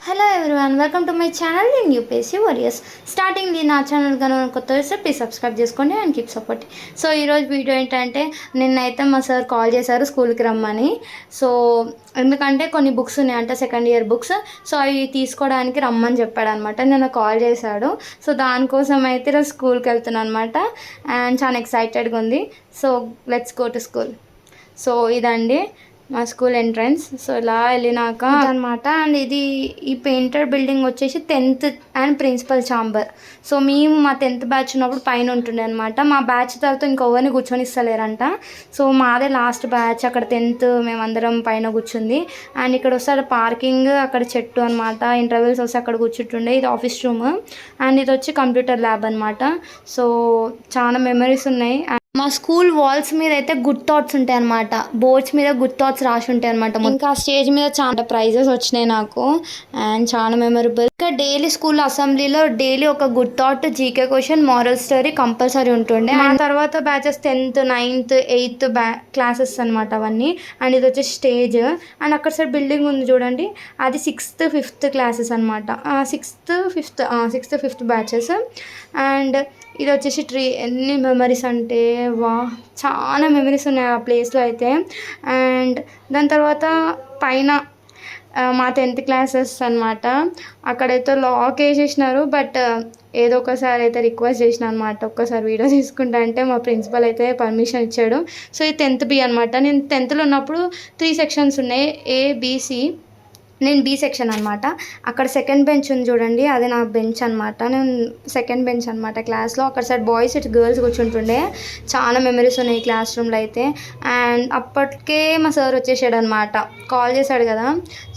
Hello everyone, welcome to my channel in UPSC warriors. స్టార్టింగ్లీ నా channel కనుక కొత్త వస్తే ప్లీజ్ సబ్స్క్రైబ్ చేసుకోండి అండ్ కీప్ సపోర్ట్. సో ఈరోజు వీడియో ఏంటంటే, నిన్నైతే మా సార్ కాల్ చేశారు స్కూల్కి రమ్మని. సో ఎందుకంటే కొన్ని బుక్స్ ఉన్నాయంట, సెకండ్ ఇయర్ బుక్స్. సో అవి తీసుకోవడానికి రమ్మని చెప్పాడు అనమాట. నిన్న కాల్ చేశాడు. సో దానికోసం అయితే ఈరోజు స్కూల్కి వెళ్తున్నాను అనమాట. అండ్ చాలా ఎక్సైటెడ్గా ఉంది. So let's go to school. So ఇదండి మా స్కూల్ ఎంట్రన్స్. సో ఇలా వెళ్ళినాక అనమాట. అండ్ ఇది ఈ పెయింటెడ్ బిల్డింగ్ వచ్చేసి 10th and principal chamber. So మేము మా 10th బ్యాచ్ ఉన్నప్పుడు పైన ఉంటుండే అనమాట. మా బ్యాచ్ తర్వాత ఇంకొవరిని కూర్చొని ఇస్తలేరంట. సో మాదే లాస్ట్ బ్యాచ్. అక్కడ 10th మేమందరం పైన కూర్చుంది. అండ్ ఇక్కడ వస్తే పార్కింగ్, అక్కడ చెట్టు అనమాట. ఇంటర్వెల్స్ వస్తే అక్కడ కూర్చుంటుండే. ఇది ఆఫీస్ రూమ్. అండ్ ఇది వచ్చి కంప్యూటర్ ల్యాబ్ అనమాట. సో చాలా మెమరీస్ ఉన్నాయి. మా స్కూల్ వాల్స్ మీద అయితే గుడ్ థాట్స్ ఉంటాయి అనమాట. బోర్డ్స్ మీద గుడ్ థాట్స్ రాసి ఉంటాయి అనమాట. ఇంకా స్టేజ్ మీద చాలా ప్రైజెస్ వచ్చినాయి నాకు. అండ్ చాలా మెమరబుల్. ఇంకా డైలీ స్కూల్ అసెంబ్లీలో డైలీ ఒక good thought, GK question, moral story compulsory ఉంటుండే. అండ్ తర్వాత batches 10th, 9th, 8th classes అనమాట అవన్నీ. అండ్ ఇది వచ్చేసి స్టేజ్. అండ్ అక్కడ సైడ్ బిల్డింగ్ ఉంది చూడండి, అది 6th, 5th క్లాసెస్ అనమాట. 6th, 5th batches. అండ్ ఇది వచ్చేసి ట్రీ. ఎన్ని మెమరీస్ అంటే చాలా మెమరీస్ ఉన్నాయి ఆ ప్లేస్లో అయితే. అండ్ దాని తర్వాత పైన మా 10th క్లాసెస్ అనమాట. అక్కడైతే లాక్ వేసేసినారు. బట్ ఏదో ఒకసారి అయితే రిక్వెస్ట్ చేసిన అనమాట, ఒక్కసారి వీడియో తీసుకుంటా అంటే మా ప్రిన్సిపల్ అయితే పర్మిషన్ ఇచ్చాడు. సో ఇది 10th B అనమాట. నేను 10thలో ఉన్నప్పుడు 3 సెక్షన్స్ ఉన్నాయి, ABC. నేను బి సెక్షన్ అనమాట. అక్కడ సెకండ్ బెంచ్ ఉంది చూడండి, అది నా బెంచ్ అనమాట. నేను సెకండ్ బెంచ్ అనమాట క్లాస్లో. అక్కడ సైడ్ బాయ్స్, ఇటు గర్ల్స్ కూర్చుంటుండే. చాలా మెమరీస్ ఉన్నాయి క్లాస్ రూమ్లో అయితే. అండ్ అప్పటికే మా సార్ వచ్చేసాడు అనమాట. కాల్ చేశాడు కదా.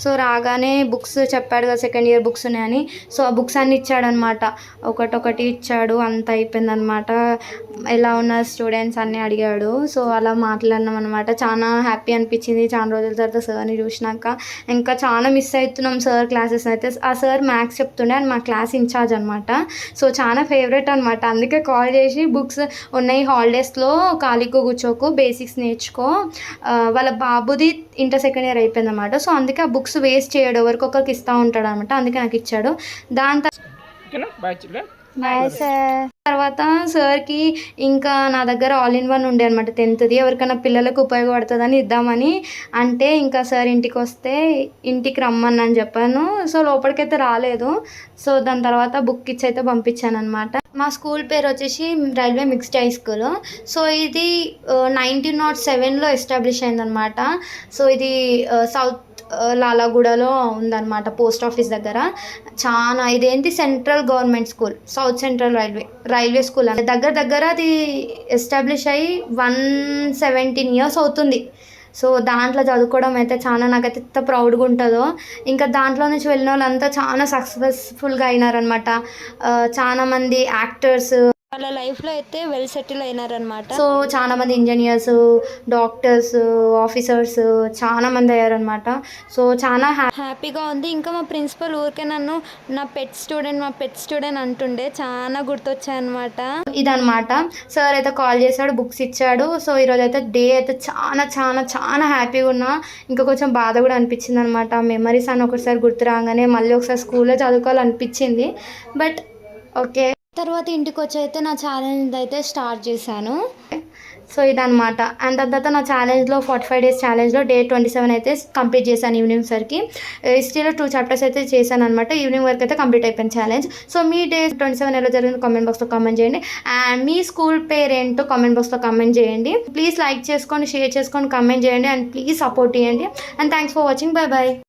సో రాగానే బుక్స్ చెప్పాడు కదా, సెకండ్ ఇయర్ బుక్స్ ఉన్నాయని. సో ఆ బుక్స్ అన్నీ ఇచ్చాడనమాట. ఒకటి ఇచ్చాడు. అంత అయిపోయిందనమాట. ఎలా ఉన్నారు స్టూడెంట్స్ అన్నీ అడిగాడు. సో అలా మాట్లాడినాం అనమాట. చాలా హ్యాపీ అనిపించింది చాలా రోజుల తర్వాత సార్ని చూసినాక. ఇంకా చాలా మిస్ అవుతున్నాం సార్ క్లాసెస్ అయితే. ఆ సార్ మ్యాథ్స్ చెప్తుండే అండ్ మా క్లాస్ ఇన్ఛార్జ్ అనమాట. సో చాలా ఫేవరెట్ అనమాట. అందుకే కాల్ చేసి బుక్స్ ఉన్నాయి హాలిడేస్లో, ఖాళీగా కూర్చోకు, బేసిక్స్ నేర్చుకో. వాళ్ళ బాబుది ఇంటర్ సెకండ్ ఇయర్ అయిపోయింది అనమాట. సో అందుకే ఆ బుక్స్ వేస్ట్ చేయడు, ఎవరికొకరికి ఇస్తూ ఉంటాడు అనమాట. అందుకే నాకు ఇచ్చాడు. దాని తర్వాత సార్కి ఇంకా నా దగ్గర ఆల్ ఇన్ వన్ ఉండే అనమాట 10thది. ఎవరికైనా పిల్లలకు ఉపయోగపడుతుందని ఇద్దామని అంటే, ఇంకా సార్ ఇంటికి వస్తే ఇంటికి రమ్మని చెప్పాను. సో లోపలికైతే రాలేదు. సో దాని తర్వాత బుక్ ఇచ్చి అయితే పంపించాను అనమాట. మా స్కూల్ పేరు వచ్చేసి railway mixed high school. So ఇది 1907లో ఎస్టాబ్లిష్ అయిందనమాట. సో ఇది సౌత్ లాలాగూడలో ఉందన్నమాట, పోస్ట్ ఆఫీస్ దగ్గర. చాలా ఇదేంటి central government school, south central railway school అని. దగ్గర అది ఎస్టాబ్లిష్ అయ్యి 117 years అవుతుంది. సో దాంట్లో చదువుకోవడం అయితే చాలా నాకైతే ఎంత ప్రౌడ్గా ఉంటుందో. ఇంకా దాంట్లో నుంచి వెళ్ళిన వాళ్ళంతా చాలా సక్సెస్ఫుల్గా అయినారనమాట. చాలామంది యాక్టర్స్ వాళ్ళ లైఫ్లో అయితే వెల్ సెటిల్ అయినారనమాట. సో చాలామంది ఇంజనీర్స్, డాక్టర్స్, ఆఫీసర్స్ చాలా మంది అయ్యారనమాట. సో చాలా హ్యాపీగా ఉంది. ఇంకా మా ప్రిన్సిపల్ ఊరికే నన్ను మా పెట్ స్టూడెంట్ అంటుండే. చాలా గుర్తొచ్చాయన్నమాట. ఇదనమాట. సార్ అయితే కాల్ చేశాడు, బుక్స్ ఇచ్చాడు. సో ఈరోజు అయితే డే అయితే చాలా చాలా చాలా హ్యాపీగా ఉన్నా. ఇంకా కొంచెం బాధ కూడా అనిపించింది అనమాట. మెమరీస్ అని ఒకసారి గుర్తు రాగానే మళ్ళీ ఒకసారి స్కూల్లో చదువుకోవాలనిపించింది. But okay. తర్వాత ఇంటికి వచ్చి అయితే నా ఛాలెంజ్ అయితే స్టార్ట్ చేశాను. సో ఇదనమాట. అండ్ దాని తర్వాత నా ఛాలెంజ్లో 45 days ఛాలెంజ్లో డే 27 అయితే కంప్లీట్ చేశాను ఈవినింగ్ సరికి. హిస్టరీలో 2 chapters అయితే చేశాను అనమాట. ఈవినింగ్ వరకు అయితే కంప్లీట్ అయిపోయింది ఛాలెంజ్. సో మీ డే 27 ఎలా జరిగింది కామెంట్ బాక్స్లో కామెంట్ చేయండి. అండ్ మీ స్కూల్ పేరు ఏంటో కామెంట్ బాక్స్లో కామెంట్ చేయండి. ప్లీజ్ లైక్ చేసుకోండి, షేర్ చేసుకోండి, కామెంట్ చేయండి. అండ్ ప్లీజ్ సపోర్ట్ చేయండి. And thanks for watching. By.